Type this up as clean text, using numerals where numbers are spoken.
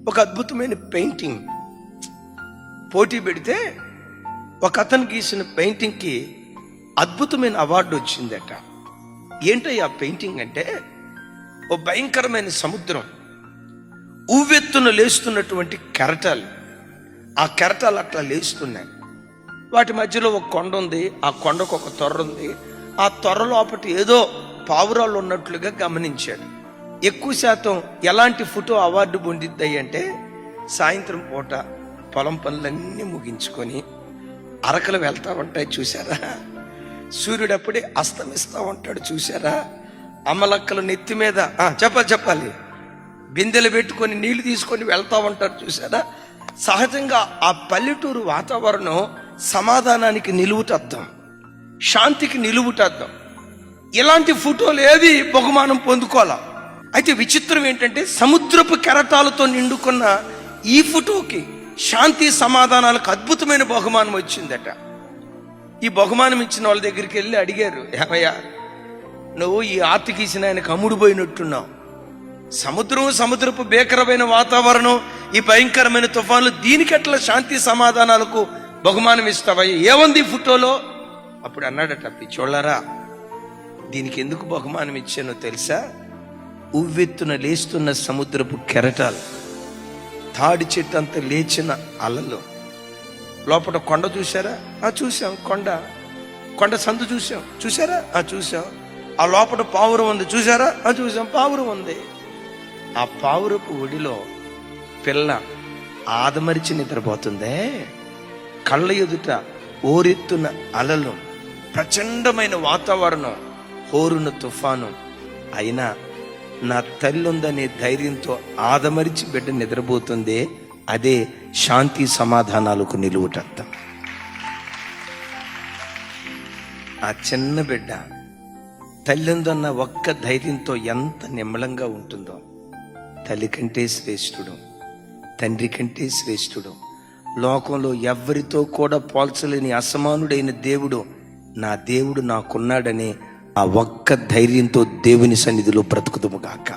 ఒక అద్భుతమైన పెయింటింగ్ పోటీ పెడితే ఒక అతను గీసిన పెయింటింగ్కి అద్భుతమైన అవార్డు వచ్చిందట. ఏంటో ఆ పెయింటింగ్ అంటే, ఓ భయంకరమైన సముద్రం, ఉవ్వెత్తున లేస్తున్నటువంటి కెరటాలు, ఆ కెరటాలు అట్లా లేస్తున్నాయి. వాటి మధ్యలో ఒక కొండ ఉంది, ఆ కొండకు ఒక తొర్ర ఉంది, ఆ తొర్ర లోపటి ఏదో పావురాలు ఉన్నట్లుగా గమనించాడు. ఎక్కువ శాతం ఎలాంటి ఫోటో అవార్డు పొందిద్దాయి అంటే, సాయంత్రం పూట పొలం పనులన్నీ ముగించుకొని అరకలు వెళ్తా ఉంటాయి చూసారా, సూర్యుడు అప్పుడే అస్తమిస్తూ ఉంటాడు చూసారా, అమ్మలక్కలు నెత్తి మీద చెప్పాలి బిందెలు పెట్టుకొని నీళ్లు తీసుకొని వెళ్తా ఉంటారు చూసారా. సహజంగా ఆ పల్లెటూరు వాతావరణం సమాధానానికి నిలువుటద్దం, శాంతికి నిలువుటద్దం. ఇలాంటి ఫోటోలు ఏవి బహుమానం పొందుకోవాలా. అయితే విచిత్రం ఏంటంటే, సముద్రపు కెరటాలతో నిండుకున్న ఈ ఫోటోకి శాంతి సమాధానాలకు అద్భుతమైన బహుమానం వచ్చిందట. ఈ బహుమానం ఇచ్చిన వాళ్ళ దగ్గరికి వెళ్ళి అడిగారు, ఏమయ్యా నువ్వు ఈ ఆర్తి గీసిన ఆయనకు అమ్ముడుపోయినట్టున్నావు, సముద్రపు భీకరమైన వాతావరణం, ఈ భయంకరమైన తుఫాన్లు, దీనికి ఎట్లా శాంతి సమాధానాలకు బహుమానం ఇస్తావయ్యా, ఏముంది ఈ ఫోటోలో? అప్పుడు అన్నాడట, పిచ్చోళ్ళారా, దీనికి ఎందుకు బహుమానం ఇచ్చానో తెలుసా? ఉవ్వెత్తున లేస్తున్న సముద్రపు కెరటాలు, తాడి చెట్టు అంత లేచిన అలలు, లోపల కొండ చూసారా? చూసాం. కొండ సందు చూసారా? చూసాం. ఆ లోపల పావురం ఉంది చూసారా? చూసాం. పావురం ఉంది. ఆ పావురపు ఒడిలో పిల్ల ఆదమరిచి నిద్రపోతుందే, కళ్ళ ఎదుట ఓరెత్తున అలలు, ప్రచండమైన వాతావరణం, హోరున తుఫాను, అయినా నా తల్లి ఉందనే ధైర్యంతో ఆదమరిచి బిడ్డ నిద్రపోతుందే, అదే శాంతి సమాధానాలకు నిలువుటర్థం. ఆ చిన్న బిడ్డ తల్లిందన్న ఒక్క ధైర్యంతో ఎంత నిమ్మలంగా ఉంటుందో. తల్లి కంటే శ్రేష్ఠుడు, తండ్రి కంటే శ్రేష్ఠుడు, లోకంలో ఎవ్వరితో కూడా పోల్చలేని అసమానుడైన దేవుడు, నా దేవుడు నాకున్నాడనే ఆ ఒక్క ధైర్యంతో దేవుని సన్నిధిలో బ్రతుకుదుము గాక.